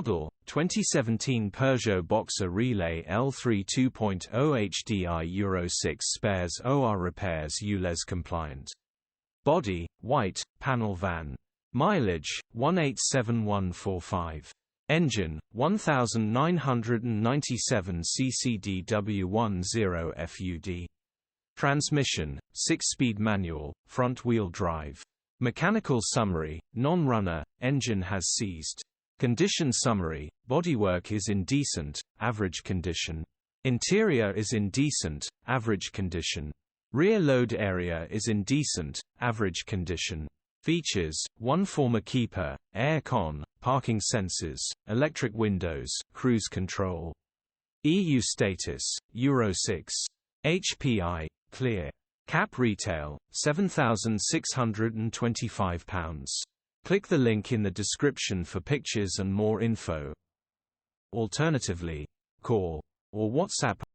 Model, 2017 Peugeot Boxer Relay L3 2.0 HDI Euro 6 spares OR repairs ULEZ compliant. Body, white, panel van. Mileage, 187145. Engine, 1997 ccdw10 FUD. Transmission, 6-speed manual, front-wheel drive. Mechanical summary, non-runner, engine has seized. Condition summary, bodywork is in decent, average condition. Interior is in decent, average condition. Rear load area is in decent, average condition. Features, 1 former keeper, air con, parking sensors, electric windows, cruise control. EU status, Euro 6. HPI, clear. Cap retail, £7,625. Click the link in the description for pictures and more info. Alternatively, call or WhatsApp